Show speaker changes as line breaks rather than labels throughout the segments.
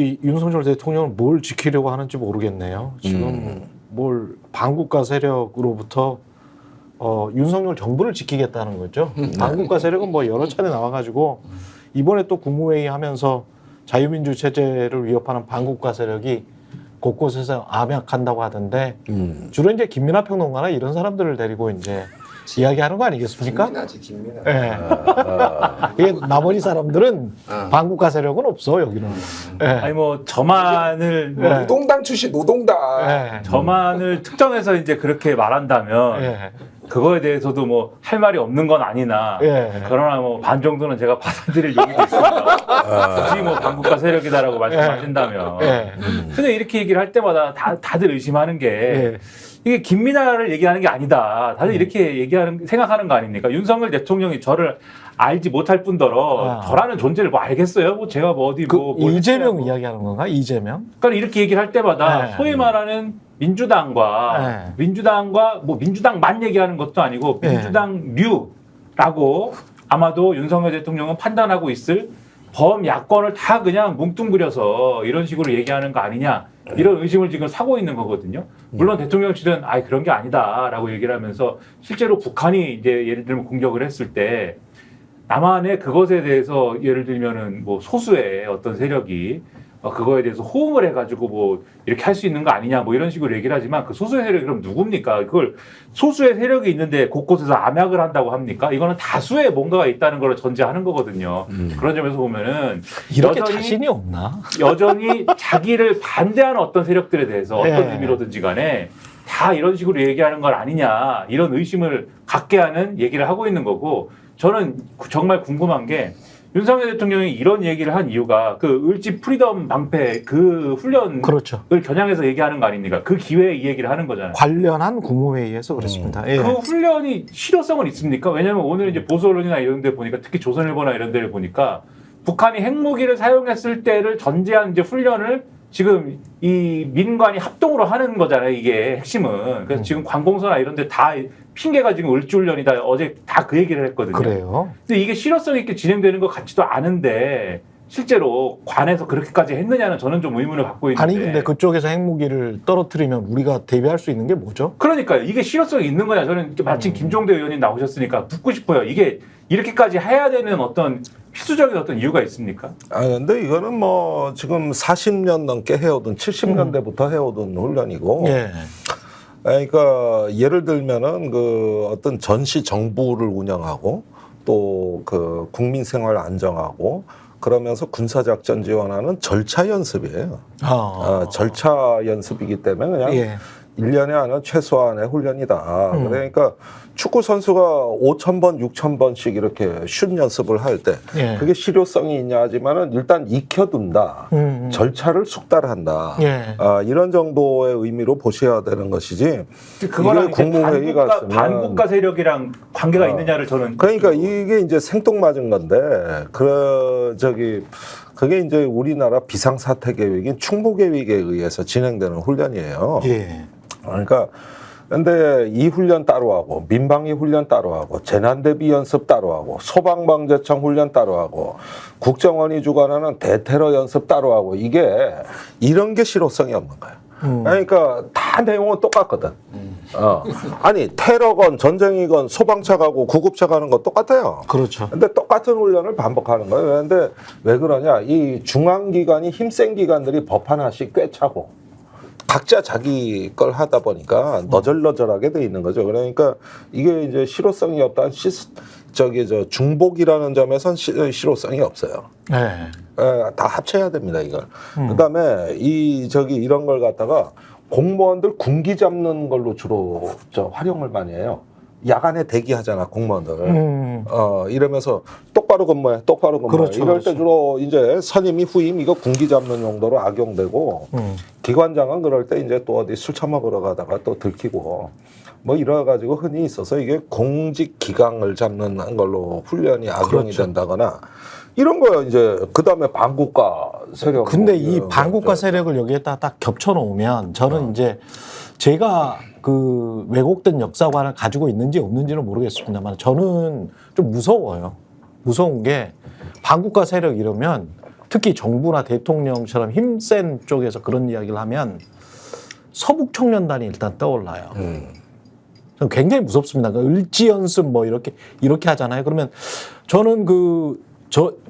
이 윤석열 대통령은 뭘 지키려고 하는지 모르겠네요. 지금 뭘 반국가 세력으로부터 윤석열 정부를 지키겠다는 거죠. 반국가 세력은 뭐 여러 차례 나와가지고 이번에 또 국무회의 하면서 자유민주 체제를 위협하는 반국가 세력이 곳곳에서 암약한다고 하던데 주로 이제 김민하 평론가나 이런 사람들을 데리고 이제 이야기하는 거 아니겠습니까?
김민하지 김민하.
예. 이게 나머지 사람들은 반국가 세력은 없어 여기는. 예.
아니 뭐 저만을
네.
노동당 출신 노동당.
예.
저만을 특정해서 이제 그렇게 말한다면
예.
그거에 대해서도 뭐 할 말이 없는 건 아니나
예.
그러나 뭐 반 정도는 제가 받아들일 용의도 있습니다. 굳이 뭐 반국가 세력이다라고 말씀하신다면.
예.
근데 이렇게 얘기를 할 때마다 다들 의심하는 게
예.
이게 김민하를 얘기하는 게 아니다. 다들 이렇게 생각하는 거 아닙니까? 윤석열 대통령이 저를 알지 못할 뿐더러 저라는 존재를 뭐 알겠어요? 뭐 제가 뭐 어디 뭐
이재명
뭐.
이야기하는 건가? 이재명?
그러니까 이렇게 얘기를 할 때마다
네.
소위 말하는 민주당과 뭐 민주당만 얘기하는 것도 아니고
네.
민주당류라고 아마도 윤석열 대통령은 판단하고 있을 범야권을 다 그냥 뭉뚱그려서 이런 식으로 얘기하는 거 아니냐 이런 의심을 지금 사고 있는 거거든요. 물론 대통령실은 그런 게 아니다라고 얘기를 하면서 실제로 북한이 이제 예를 들면 공격을 했을 때 남한의 그것에 대해서 예를 들면은 뭐 소수의 어떤 세력이 그거에 대해서 호응을 해가지고 뭐 이렇게 할 수 있는 거 아니냐 뭐 이런 식으로 얘기를 하지만 그 소수의 세력이 그럼 누굽니까? 그걸 소수의 세력이 있는데 곳곳에서 암약을 한다고 합니까? 이거는 다수의 뭔가가 있다는 걸 전제하는 거거든요. 그런 점에서 보면은
이렇게 자신이 없나?
여전히 자기를 반대하는 어떤 세력들에 대해서 어떤
예.
의미로든지 간에 다 이런 식으로 얘기하는 건 아니냐 이런 의심을 갖게 하는 얘기를 하고 있는 거고 저는 정말 궁금한 게 윤석열 대통령이 이런 얘기를 한 이유가 그 을지 프리덤 방패 그 훈련을
그렇죠.
겨냥해서 얘기하는 거 아닙니까? 그 기회에 이 얘기를 하는 거잖아요.
관련한 국무회의에서 그렇습니다. 예.
그 훈련이 실효성은 있습니까? 왜냐하면 오늘 이제 보수 언론이나 이런 데 보니까 특히 조선일보나 이런 데를 보니까 북한이 핵무기를 사용했을 때를 전제한 이제 훈련을 지금 이 민관이 합동으로 하는 거잖아요. 이게 핵심은. 그래서 지금 관공서나 이런 데 다 핑계가 지금 을지훈련이다. 어제 다 그 얘기를 했거든요.
그래요.
근데 이게 실효성 있게 진행되는 것 같지도 않은데 실제로 관에서 그렇게까지 했느냐는 저는 좀 의문을 갖고 있는데.
아니 근데 그쪽에서 핵무기를 떨어뜨리면 우리가 대비할 수 있는 게 뭐죠?
그러니까요. 이게 실효성이 있는 거냐. 저는 마침 김종대 의원님 나오셨으니까 묻고 싶어요. 이게 이렇게까지 해야 되는 어떤 필수적인 어떤 이유가 있습니까?
근데 이거는 뭐 지금 40년 넘게 해오던 70년대부터 해오던 훈련이고.
예.
그러니까 예를 들면은 그 어떤 전시 정부를 운영하고 또 그 국민 생활 안정하고 그러면서 군사작전 지원하는 절차 연습이에요. 절차 연습이기 때문에 그냥
예.
1년에 하는 최소한의 훈련이다. 그러니까 축구 선수가 5,000번, 6,000번씩 이렇게 슛 연습을 할 때
예.
그게 실효성이 있냐 하지만은 일단 익혀둔다. 절차를 숙달한다.
예.
이런 정도의 의미로 보셔야 되는 것이지.
그거랑
이게 국무회의가
반국가 세력이랑 관계가 있느냐를 저는
그러니까 이게 이제 생뚱맞은 건데 그게 이제 우리나라 비상사태 계획인 충무 계획에 의해서 진행되는 훈련이에요.
예.
그러니까 근데 이 훈련 따로 하고 민방위 훈련 따로 하고 재난대비 연습 따로 하고 소방방재청 훈련 따로 하고 국정원이 주관하는 대테러 연습 따로 하고 이게 이런 게 실효성이 없는 거예요. 그러니까 다 내용은 똑같거든. 아니 테러건 전쟁이건 소방차 가고 구급차 가는 거 똑같아요.
그렇죠.
근데 똑같은 훈련을 반복하는 거예요. 그런데 왜 그러냐? 이 중앙기관이 힘센 기관들이 법 하나씩 꿰차고 각자 자기 걸 하다 보니까 너절너절하게 돼 있는 거죠. 그러니까 이게 이제 실효성이 없다는 중복이라는 점에선 실효성이 없어요.
예.
다 합쳐야 됩니다, 이걸. 그다음에 이런 걸 갖다가 공무원들 군기 잡는 걸로 주로 활용을 많이 해요. 야간에 대기하잖아, 공무원들. 이러면서 똑바로 근무해, 똑바로 근무해.
그렇죠,
이럴
그렇죠.
때 주로 이제 선임이 후임 이거 군기 잡는 용도로 악용되고 기관장은 그럴 때 이제 또 어디 술 처먹으러 가다가 또 들키고 뭐 이래가지고 흔히 있어서 이게 공직 기강을 잡는 걸로 훈련이 악용이
그렇죠.
된다거나 이런 거요. 이제 그 다음에 반국가 세력.
근데 이 반국가 세력을 여기에다 딱 겹쳐 놓으면 저는 이제 제가 그 왜곡된 역사관을 가지고 있는지 없는지는 모르겠습니다만 저는 좀 무서워요. 무서운 게 반국가 세력 이러면 특히 정부나 대통령처럼 힘센 쪽에서 그런 이야기를 하면 서북 청년단이 일단 떠올라요. 저는 굉장히 무섭습니다. 그러니까 을지 연습 뭐 이렇게 하잖아요. 그러면 저는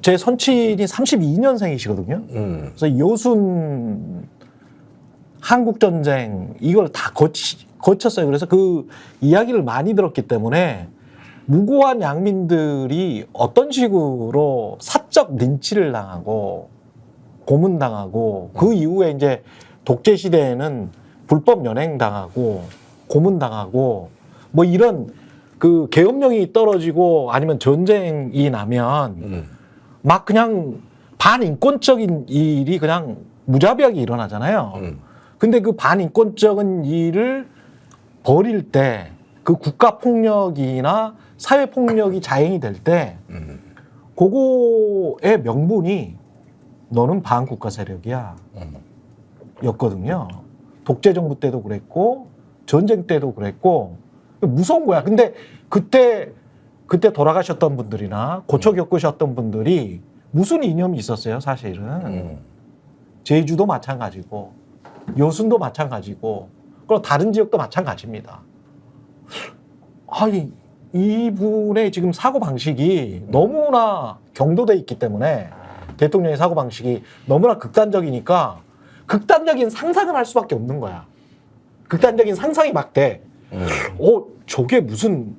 제 선친이 32년생이시거든요. 그래서 요순 한국 전쟁 이걸 다 거쳤어요. 그래서 그 이야기를 많이 들었기 때문에 무고한 양민들이 어떤 식으로 사적 린치를 당하고 고문당하고 그 이후에 이제 독재 시대에는 불법 연행 당하고 고문당하고 뭐 이런 그 계엄령이 떨어지고 아니면 전쟁이 나면 막 그냥 반인권적인 일이 그냥 무자비하게 일어나잖아요. 근데 그 반인권적인 일을 벌일 때 그 국가 폭력이나 사회 폭력이 자행이 될 때 그거의 명분이 너는 반국가 세력이야 였거든요. 독재 정부 때도 그랬고 전쟁 때도 그랬고 무서운 거야. 근데 그때 돌아가셨던 분들이나 고초 겪으셨던 분들이 무슨 이념이 있었어요, 사실은. 제주도 마찬가지고 여순도 마찬가지고 그리고 다른 지역도 마찬가지입니다. 아니 이분의 지금 사고 방식이 너무나 경도돼 있기 때문에 대통령의 사고 방식이 너무나 극단적이니까 극단적인 상상을 할 수밖에 없는 거야. 극단적인 상상이 막 돼. 저게 무슨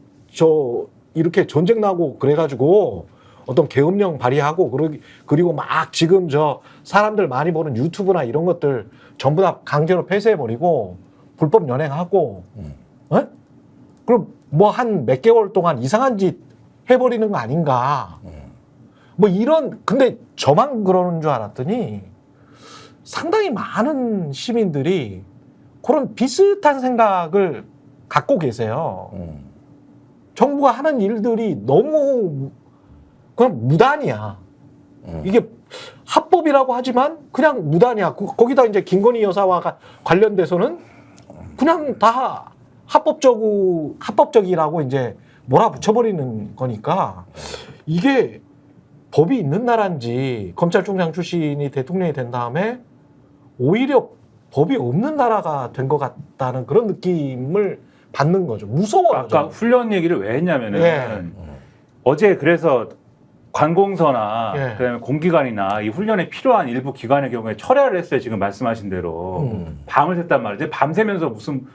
이렇게 전쟁 나고 그래가지고 어떤 계엄령 발의하고 그리고 막 지금 사람들 많이 보는 유튜브나 이런 것들 전부 다 강제로 폐쇄해버리고 불법 연행하고 그럼 뭐 한 몇 개월 동안 이상한 짓 해버리는 거 아닌가 뭐 이런 근데 저만 그러는 줄 알았더니 상당히 많은 시민들이 그런 비슷한 생각을 갖고 계세요. 정부가 하는 일들이 너무 그냥 무단이야. 이게 합법이라고 하지만 그냥 무단이야. 거기다 이제 김건희 여사와 관련돼서는 그냥 다 합법적이라고 이제 몰아붙여버리는 거니까 이게 법이 있는 나라인지 검찰총장 출신이 대통령이 된 다음에 오히려 법이 없는 나라가 된 것 같다는 그런 느낌을 받는 거죠. 무서워요.
아까 훈련 얘기를 왜 했냐면은 어제 그래서 관공서나 그다음에 공기관이나 이 훈련에 필요한 일부 기관의 경우에 철야를 했어요. 지금 말씀하신 대로 밤을 샜단 말이죠. 밤새면서 무슨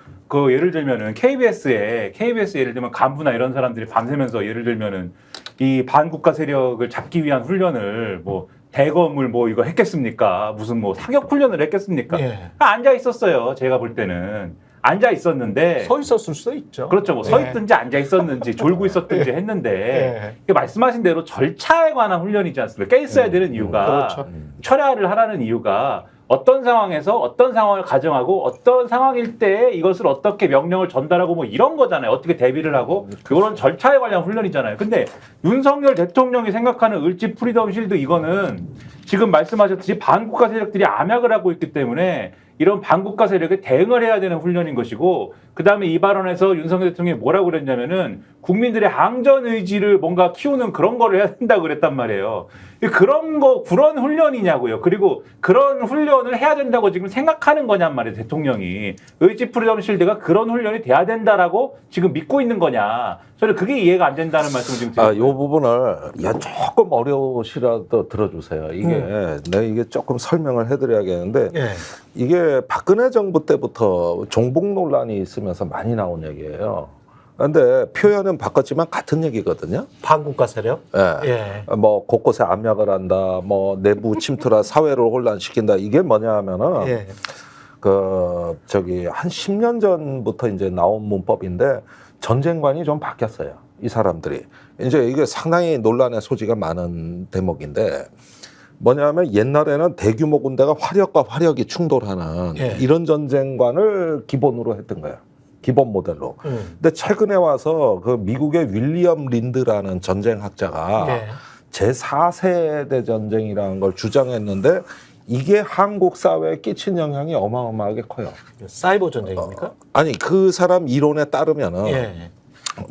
예를 들면은 KBS에 예를 들면 간부나 이런 사람들이 밤새면서 예를 들면은 이 반국가 세력을 잡기 위한 훈련을 뭐 대검을 뭐 이거 했겠습니까? 무슨 뭐 사격 훈련을 했겠습니까? 앉아 있었어요. 제가 볼 때는 앉아 있었는데
서 있었을 수도 있죠.
그렇죠. 뭐 서 있든지 앉아 있었는지 졸고 있었든지 했는데 말씀하신 대로 절차에 관한 훈련이지 않습니까? 깨 있어야 되는 이유가
그렇죠.
철야를 하라는 이유가 어떤 상황에서 어떤 상황을 가정하고 어떤 상황일 때 이것을 어떻게 명령을 전달하고 뭐 이런 거잖아요. 어떻게 대비를 하고 그런 절차에 관련 훈련이잖아요. 근데 윤석열 대통령이 생각하는 을지 프리덤 실드 이거는 지금 말씀하셨듯이 반국가 세력들이 암약을 하고 있기 때문에 이런 반국가 세력에 대응을 해야 되는 훈련인 것이고 그다음에 이 발언에서 윤석열 대통령이 뭐라고 그랬냐면은 국민들의 항전 의지를 뭔가 키우는 그런 거를 해야 된다고 그랬단 말이에요. 그런 훈련이냐고요. 그리고 그런 훈련을 해야 된다고 지금 생각하는 거냔 말이에요. 대통령이. 의지 프리덤 실드가 그런 훈련이 돼야 된다라고 지금 믿고 있는 거냐. 저는 그게 이해가 안 된다는 말씀을 지금 드리고
요 부분을 조금 어려우시라도 들어주세요. 이게 조금 설명을 해드려야겠는데 이게 박근혜 정부 때부터 종북 논란이 있으면서 많이 나온 얘기예요. 그런데 표현은 바꿨지만 같은 얘기거든요.
반국가 세력?
뭐 곳곳에 압력을 한다, 뭐 내부 침투라 사회를 혼란시킨다. 이게 뭐냐 하면은 한 10년 전부터 이제 나온 문법인데 전쟁관이 좀 바뀌었어요. 이 사람들이. 이제 이게 상당히 논란의 소지가 많은 대목인데 뭐냐면 옛날에는 대규모 군대가 화력과 화력이 충돌하는 이런 전쟁관을 기본으로 했던 거예요. 기본 모델로. 근데 최근에 와서 그 미국의 윌리엄 린드라는 전쟁학자가 제4세대 전쟁이라는 걸 주장했는데 이게 한국 사회에 끼친 영향이 어마어마하게 커요.
사이버 전쟁입니까?
아니 그 사람 이론에 따르면은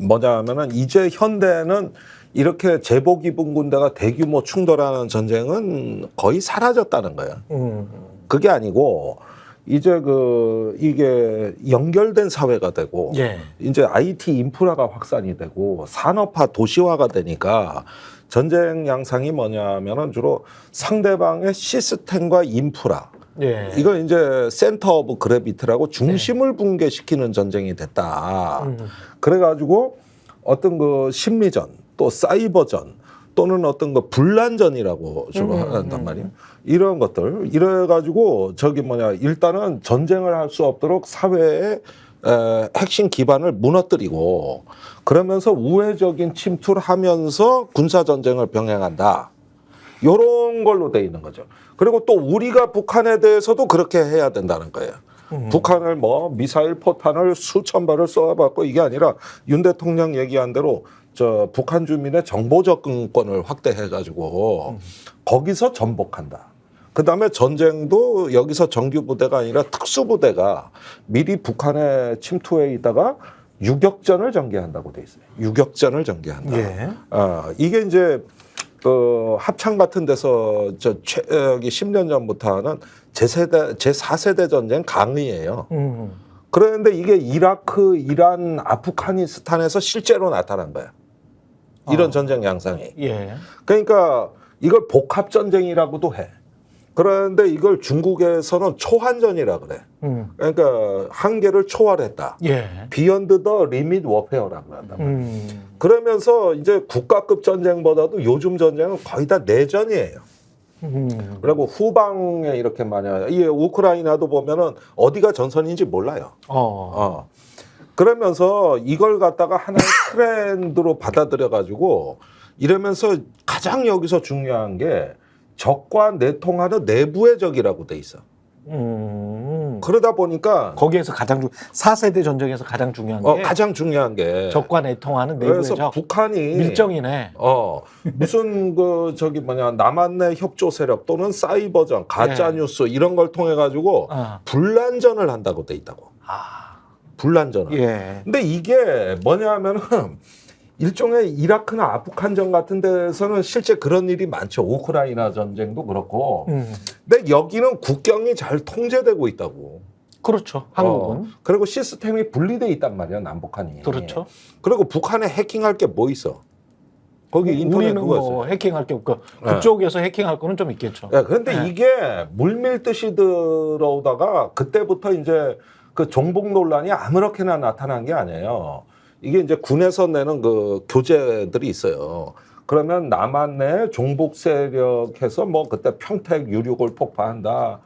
뭐냐 하면은 이제 현대는 이렇게 제복 입은 군대가 대규모 충돌하는 전쟁은 거의 사라졌다는 거예요. 그게 아니고 이제 이게 연결된 사회가 되고
예.
이제 IT 인프라가 확산이 되고 산업화 도시화가 되니까 전쟁 양상이 뭐냐면은 주로 상대방의 시스템과 인프라
예.
이걸 이제 센터 오브 그래비티라고 중심을 붕괴시키는 전쟁이 됐다. 그래가지고 어떤 심리전 또 사이버전 또는 어떤 분란전이라고 주로 한단 말이에요. 이런 것들 이래가지고 일단은 전쟁을 할 수 없도록 사회의 핵심 기반을 무너뜨리고 그러면서 우회적인 침투를 하면서 군사 전쟁을 병행한다. 요런 걸로 돼 있는 거죠. 그리고 또 우리가 북한에 대해서도 그렇게 해야 된다는 거예요. 북한을 미사일 포탄을 수천 발을 쏘아봤고 이게 아니라 윤 대통령 얘기한 대로 북한 주민의 정보 접근권을 확대해가지고 거기서 전복한다. 그다음에 전쟁도 여기서 정규 부대가 아니라 특수 부대가 미리 북한에 침투해 있다가 유격전을 전개한다고 돼 있어요. 유격전을 전개한다.
예.
이게 이제 합창 같은 데서 10년 전부터 하는 제4세대 전쟁 강의예요. 그런데 이게 이라크, 이란, 아프가니스탄에서 실제로 나타난 거야. 이런 전쟁 양상이.
예.
그러니까 이걸 복합 전쟁이라고도 해. 그런데 이걸 중국에서는 초한전이라 그래. 그러니까 한계를 초월했다.
예.
비욘드 더 리밋 워페어라고 한단 말이야. 그러면서 이제 국가급 전쟁보다도 요즘 전쟁은 거의 다 내전이에요. 그리고 후방에 이렇게 많이 이 우크라이나도 보면은 어디가 전선인지 몰라요. 그러면서 이걸 갖다가 하나의 트렌드로 받아들여 가지고 이러면서 가장 여기서 중요한 게 적과 내통하는 내부의 적이라고 돼 있어. 그러다 보니까
거기에서 4세대 전쟁에서 가장 중요한 게
가장 중요한 게
적과 내통하는 내부의
그래서
적.
북한이
밀정이네.
무슨 남한내 협조 세력 또는 사이버전, 가짜 뉴스 이런 걸 통해 가지고 분란전을 한다고 돼 있다고. 분란전을.
예.
근데 이게 뭐냐면은 일종의 이라크나 아프간전 같은 데서는 실제 그런 일이 많죠. 우크라이나 전쟁도 그렇고. 근데 여기는 국경이 잘 통제되고 있다고.
그렇죠. 한국은.
그리고 시스템이 분리돼 있단 말이야, 남북한이.
그렇죠.
그리고 북한에 해킹할 게 뭐 있어? 거기 인터넷
우리는
그거였어요.
해킹할 게 없고 그쪽에서 해킹할 거는 좀 있겠죠.
그런데 이게 물밀듯이 들어오다가 그때부터 이제 그 종북 논란이 아무렇게나 나타난 게 아니에요. 이게 이제 군에서 내는 교재들이 있어요. 그러면 남한 내 종북 세력해서 그때 평택 유륙을 폭파한다.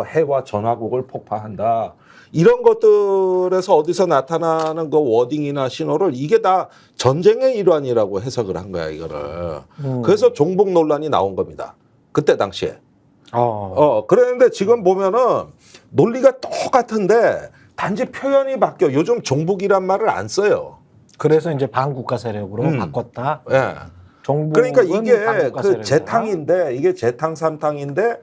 해와 전화국을 폭파한다. 이런 것들에서 어디서 나타나는 워딩이나 신호를 이게 다 전쟁의 일환이라고 해석을 한 거야, 이거를. 그래서 종북 논란이 나온 겁니다. 그때 당시에. 그랬는데 지금 보면은 논리가 똑같은데 단지 표현이 바뀌어. 요즘 종북이란 말을 안 써요.
그래서 이제 반국가 세력으로 바꿨다.
예. 그러니까 이게 재탕인데 이게 재탕 3탕인데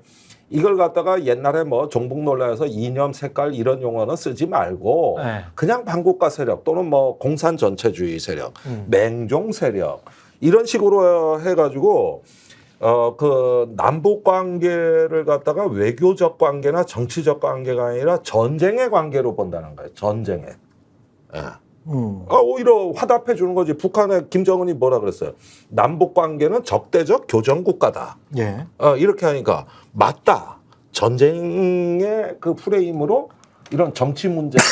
이걸 갖다가 옛날에 종북 논란에서 이념 색깔 이런 용어는 쓰지 말고 그냥 반국가 세력 또는 공산 전체주의 세력, 맹종 세력 이런 식으로 해가지고 남북 관계를 갖다가 외교적 관계나 정치적 관계가 아니라 전쟁의 관계로 본다는 거예요. 전쟁의. 오히려 화답해 주는 거지. 북한의 김정은이 뭐라 그랬어요? 남북 관계는 적대적 교전 국가다.
예.
이렇게 하니까 맞다. 전쟁의 그 프레임으로 이런 정치 문제나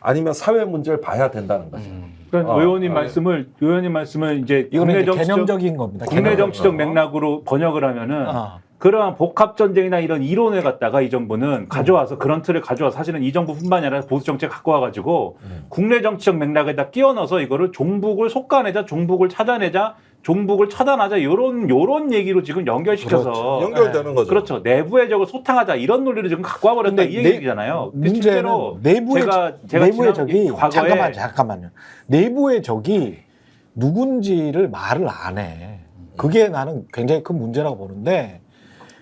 아니면 사회 문제를 봐야 된다는 거죠.
그러니까 의원님 말씀을 이제
이거는 개념적인 겁니다.
국내 정치적 맥락으로 번역을 하면은 그러한 복합 전쟁이나 이런 이론을 갖다가 이 정부는 가져와서 그런 틀을 가져와서 사실은 이 정부뿐만이 아니라 보수 정책 갖고 와가지고 국내 정치적 맥락에다 끼워 넣어서 이거를 종북을 속가내자, 종북을 찾아내자, 종북을 차단하자 이런 얘기로 지금 연결시켜서
그렇죠. 연결되는 거죠.
그렇죠. 내부의 적을 소탕하자 이런 논리를 지금 갖고 와버렸다 이 얘기잖아요.
문제는 내부의 적이
과거에
잠깐만요. 내부의 적이 누군지를 말을 안 해. 그게 나는 굉장히 큰 문제라고 보는데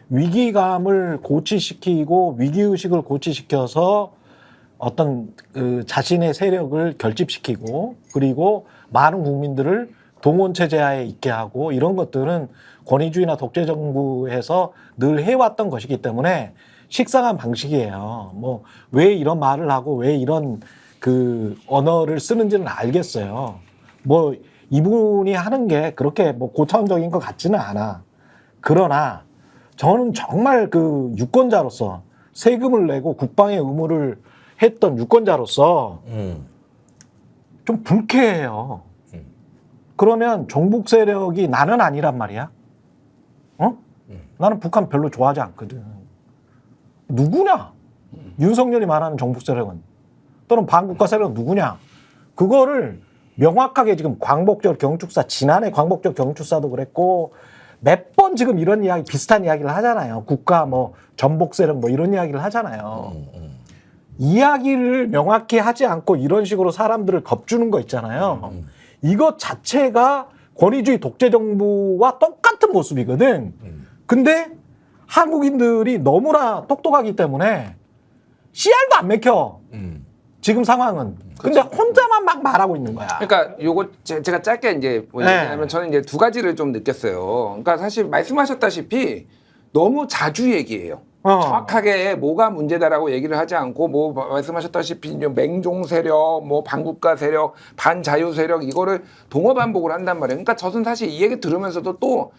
위기감을 고취시키고 위기의식을 고취시켜서 어떤 자신의 세력을 결집시키고 그리고 많은 국민들을 동원 체제하에 있게 하고 이런 것들은 권위주의나 독재 정부에서 늘 해왔던 것이기 때문에 식상한 방식이에요. 뭐 왜 이런 말을 하고 왜 이런 그 언어를 쓰는지는 알겠어요. 뭐 이분이 하는 게 그렇게 뭐 고차원적인 것 같지는 않아. 그러나 저는 정말 그 유권자로서 세금을 내고 국방의 의무를 했던 유권자로서 좀 불쾌해요. 그러면 종북 세력이 나는 아니란 말이야. 어? 나는 북한 별로 좋아하지 않거든. 누구냐? 윤석열이 말하는 종북 세력은 또는 반국가 세력은 누구냐? 그거를 명확하게 지금 광복절 경축사 지난해 광복절 경축사도 그랬고 몇 번 지금 이런 이야기 비슷한 이야기를 하잖아요. 국가 뭐 전복 세력 뭐 이런 이야기를 하잖아요. 이야기를 명확히 하지 않고 이런 식으로 사람들을 겁주는 거 있잖아요. 이것 자체가 권위주의 독재 정부와 똑같은 모습이거든. 근데 한국인들이 너무나 똑똑하기 때문에 씨알도 안 맥혀. 지금 상황은. 근데 혼자만 막 말하고 있는 거야.
그러니까 요거 제가 짧게 이제 뭐냐면 저는 이제 두 가지를 좀 느꼈어요. 그러니까 사실 말씀하셨다시피 너무 자주 얘기해요. 정확하게 뭐가 문제다라고 얘기를 하지 않고 뭐 말씀하셨다시피 맹종 세력, 뭐 반국가 세력, 반자유 세력 이거를 동어 반복을 한단 말이에요. 그러니까 저는 사실 이 얘기 들으면서도 또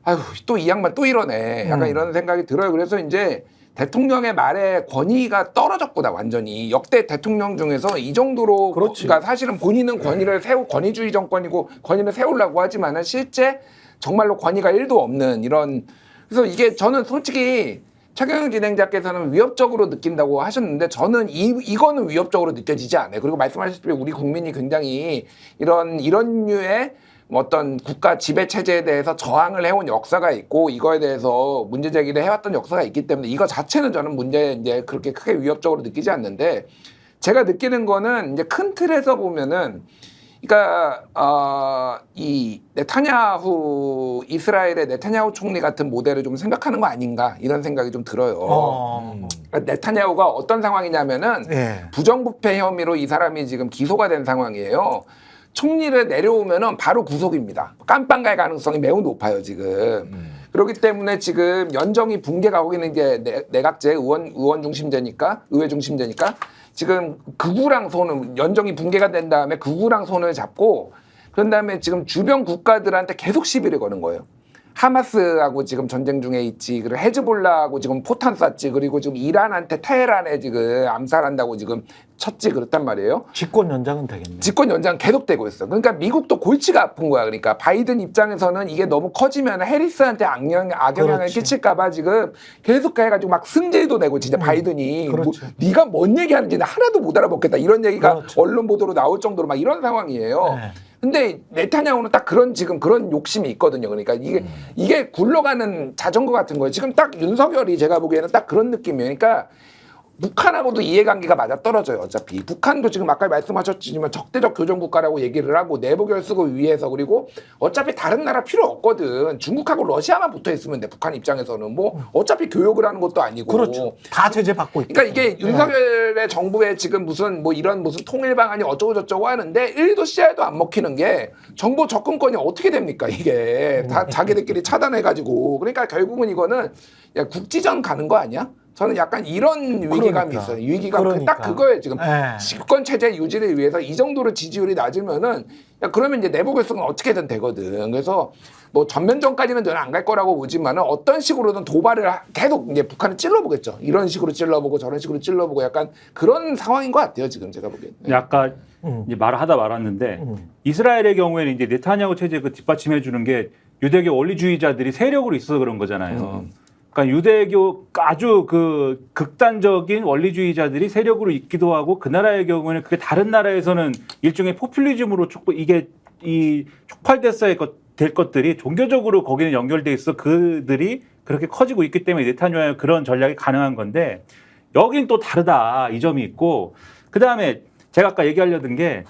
아유 또 이 양반 또 이러네. 약간 이런 생각이 들어요. 그래서 이제 대통령의 말에 권위가 떨어졌구나 완전히. 역대 대통령 중에서 이 정도로
그렇지.
그러니까 사실은 본인은 권위를 권위주의 정권이고 권위를 세우려고 하지만은 실제 정말로 권위가 1도 없는 이런. 그래서 이게 저는 솔직히 최경영 진행자께서는 위협적으로 느낀다고 하셨는데 저는 이거는 위협적으로 느껴지지 않아요. 그리고 말씀하셨듯이 우리 국민이 굉장히 이런 류의 어떤 국가 지배 체제에 대해서 저항을 해온 역사가 있고 이거에 대해서 문제 제기를 해왔던 역사가 있기 때문에 이거 자체는 저는 이제 그렇게 크게 위협적으로 느끼지 않는데 제가 느끼는 거는 이제 큰 틀에서 보면은 그러니까 이 네타냐후 이스라엘의 네타냐후 총리 같은 모델을 좀 생각하는 거 아닌가 이런 생각이 좀 들어요. 그러니까 네타냐후가 어떤 상황이냐면은
예.
부정부패 혐의로 이 사람이 지금 기소가 된 상황이에요. 총리를 내려오면은 바로 구속입니다. 깜빵 갈 가능성이 매우 높아요 지금. 그렇기 때문에 지금 연정이 붕괴가 거기는 이제 내각제 의원 중심제니까 의회 중심제니까 지금 극우랑 손을 연정이 붕괴가 된 다음에 극우랑 손을 잡고 그런 다음에 지금 주변 국가들한테 계속 시비를 거는 거예요. 하마스하고 지금 전쟁 중에 있지. 그리고 헤즈볼라하고 지금 포탄 쐈지. 그리고 지금 이란한테 테헤란에 지금 암살한다고 지금 쳤지. 그렇단 말이에요.
집권 연장은 되겠네.
집권 연장 계속되고 있어. 그러니까 미국도 골치가 아픈 거야. 그러니까 바이든 입장에서는 이게 너무 커지면 해리스한테 악영향을
그렇지.
끼칠까봐 지금 계속 해가지고 막 승질도 내고 진짜 바이든이 뭐,
그렇지.
네가 뭔 얘기하는지는 하나도 못 알아먹겠다. 이런 얘기가
그렇지.
언론 보도로 나올 정도로 막 이런 상황이에요.
네.
근데 네타냐후는 딱 지금 그런 욕심이 있거든요. 그러니까 이게 굴러가는 자전거 같은 거예요. 지금 딱 윤석열이 제가 보기에는 딱 그런 느낌이에요. 그러니까 북한하고도 이해관계가 맞아떨어져요. 어차피 북한도 지금 아까 말씀하셨지만 적대적 교전국가라고 얘기를 하고 내부 결속을 위해서 그리고 어차피 다른 나라 필요 없거든. 중국하고 러시아만 붙어있으면 돼. 북한 입장에서는 뭐 어차피 교역을 하는 것도 아니고.
그렇죠. 다 제재 받고 있고.
그러니까 이게 윤석열의 정부의 지금 무슨 통일 방안이 어쩌고 저쩌고 하는데 1도 씨알도 안 먹히는 게 정보 접근권이 어떻게 됩니까 이게 다 자기들끼리 차단해가지고. 그러니까 결국은 이거는 야, 국지전 가는 거 아니야? 저는 약간 이런 위기감이
그러니까.
있어요. 위기감
그러니까.
딱 그거예요. 지금
네.
집권 체제 유지를 위해서 이 정도로 지지율이 낮으면은 야, 그러면 이제 내부 결속은 어떻게든 되거든. 그래서 뭐 전면전까지는 저는 안 갈 거라고 보지만은 어떤 식으로든 도발을 계속 이제 북한을 찔러보겠죠. 이런 식으로 찔러보고 저런 식으로 찔러보고 약간 그런 상황인 것 같아요. 지금 제가 보기에는.
아까 이제 말하다 말았는데 이스라엘의 경우에는 이제 네타냐후 체제 그 뒷받침해 주는 게 유대교 원리주의자들이 세력으로 있어서 그런 거잖아요. 그러니까 유대교 아주 그 극단적인 원리주의자들이 세력으로 있기도 하고 그 나라의 경우에는 그게 다른 나라에서는 일종의 포퓰리즘으로 이게 이 촉발됐어야 될 것들이 종교적으로 거기는 연결돼 있어 그들이 그렇게 커지고 있기 때문에 네타냐후의 그런 전략이 가능한 건데 여긴 또 다르다 이 점이 있고 그 다음에 제가 아까 얘기하려던 게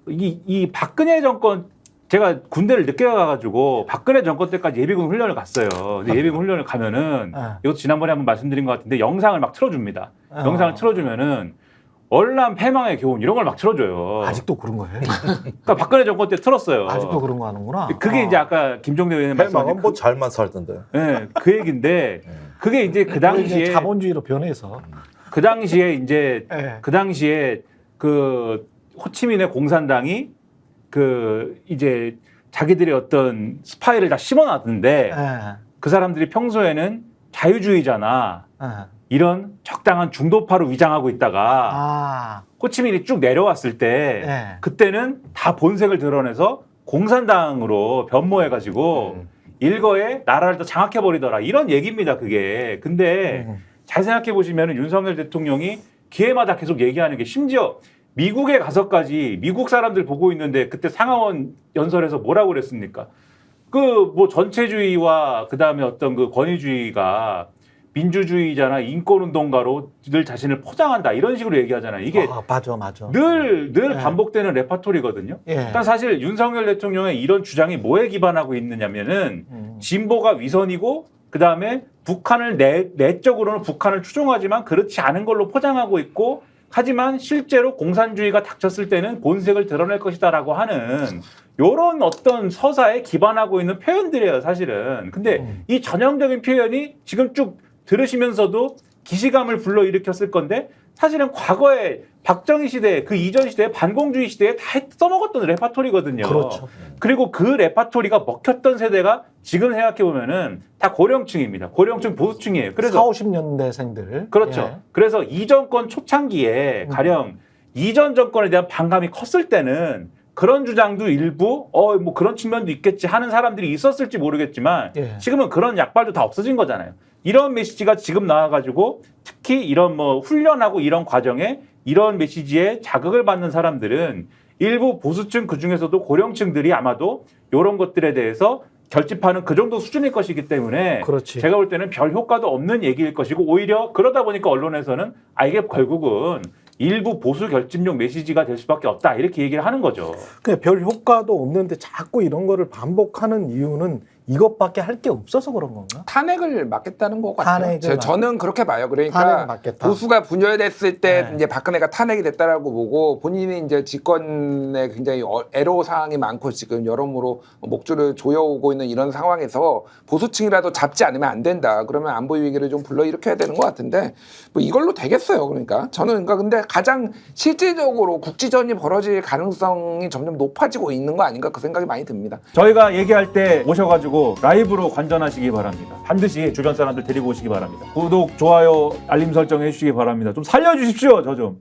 이 박근혜 정권 제가 군대를 늦게 가가지고 박근혜 정권 때까지 예비군 훈련을 갔어요. 근데 예비군 훈련을 가면은 이것도 지난번에 한번 말씀드린 것 같은데 영상을 막 틀어줍니다. 영상을 틀어주면은 월남 패망의 교훈 이런 걸 막 틀어줘요.
아직도 그런 거예요?
그러니까 박근혜 정권 때 틀었어요.
아직도 그런 거 하는구나.
그게 이제 아까 김종대 의원님 말씀하신
해망은 뭐 잘만 살던데.
네, 그 얘기인데 그게 이제 그 당시에
자본주의로 변해서.
그 당시에 이제
예.
그 당시에 그 호치민의 공산당이 그 이제 자기들의 어떤 스파이를 다 심어놨는데
예.
그 사람들이 평소에는 자유주의자나
예.
이런 적당한 중도파로 위장하고 있다가
아.
호치민이 쭉 내려왔을 때
예.
그때는 다 본색을 드러내서 공산당으로 변모해가지고 일거에 나라를 더 장악해버리더라 이런 얘기입니다 그게. 근데 잘 생각해 보시면 윤석열 대통령이 기회마다 계속 얘기하는 게 심지어 미국에 가서까지 미국 사람들 보고 있는데 그때 상하원 연설에서 뭐라고 그랬습니까? 그 뭐 전체주의와 그 다음에 어떤 그 권위주의가 민주주의자나 인권운동가로 늘 자신을 포장한다 이런 식으로 얘기하잖아요. 이게
맞아.
늘
네.
반복되는 레파토리거든요.
예.
그러니까 사실 윤석열 대통령의 이런 주장이 뭐에 기반하고 있느냐면은 진보가 위선이고 그 다음에 북한을 내적으로는 북한을 추종하지만 그렇지 않은 걸로 포장하고 있고 하지만 실제로 공산주의가 닥쳤을 때는 본색을 드러낼 것이다라고 하는 이런 어떤 서사에 기반하고 있는 표현들이에요 사실은. 근데 이 전형적인 표현이 지금 쭉 들으시면서도 기시감을 불러일으켰을 건데 사실은 과거에 박정희 시대 그 이전 시대에 반공주의 시대에 다 써먹었던 레파토리거든요.
그렇죠.
그리고 그 레파토리가 먹혔던 세대가 지금 생각해 보면은 다 고령층입니다. 고령층 보수층이에요. 그래서
40, 50년대생들.
그렇죠.
예.
그래서 이 정권 초창기에 가령 이전 정권에 대한 반감이 컸을 때는 그런 주장도 일부 뭐 그런 측면도 있겠지 하는 사람들이 있었을지 모르겠지만
예.
지금은 그런 약발도 다 없어진 거잖아요. 이런 메시지가 지금 나와가지고 특히 이런 뭐 훈련하고 이런 과정에 이런 메시지에 자극을 받는 사람들은 일부 보수층 그중에서도 고령층들이 아마도 이런 것들에 대해서 결집하는 그 정도 수준일 것이기 때문에
그렇지.
제가 볼 때는 별 효과도 없는 얘기일 것이고 오히려 그러다 보니까 언론에서는 이게 결국은 일부 보수 결집용 메시지가 될 수밖에 없다 이렇게 얘기를 하는 거죠.
별 효과도 없는데 자꾸 이런 거를 반복하는 이유는 이것밖에 할 게 없어서 그런 건가?
탄핵을 막겠다는 것 같아요.
탄핵을
저는 그렇게 봐요.
탄핵을
그러니까
막겠다.
보수가 분열됐을 때
네.
이제 박근혜가 탄핵이 됐다라고 보고 본인이 이제 집권에 굉장히 애로 사항이 많고 지금 여러모로 목줄을 조여오고 있는 이런 상황에서 보수층이라도 잡지 않으면 안 된다. 그러면 안보 위기를 좀 불러일으켜야 되는 것 같은데 뭐 이걸로 되겠어요. 그러니까 저는 근데 가장 실질적으로 국지전이 벌어질 가능성이 점점 높아지고 있는 거 아닌가 그 생각이 많이 듭니다.
저희가 얘기할 때 오셔가지고 라이브로 관전하시기 바랍니다. 반드시 주변 사람들 데리고 오시기 바랍니다. 구독, 좋아요, 알림 설정 해주시기 바랍니다. 좀 살려주십시오, 저 좀.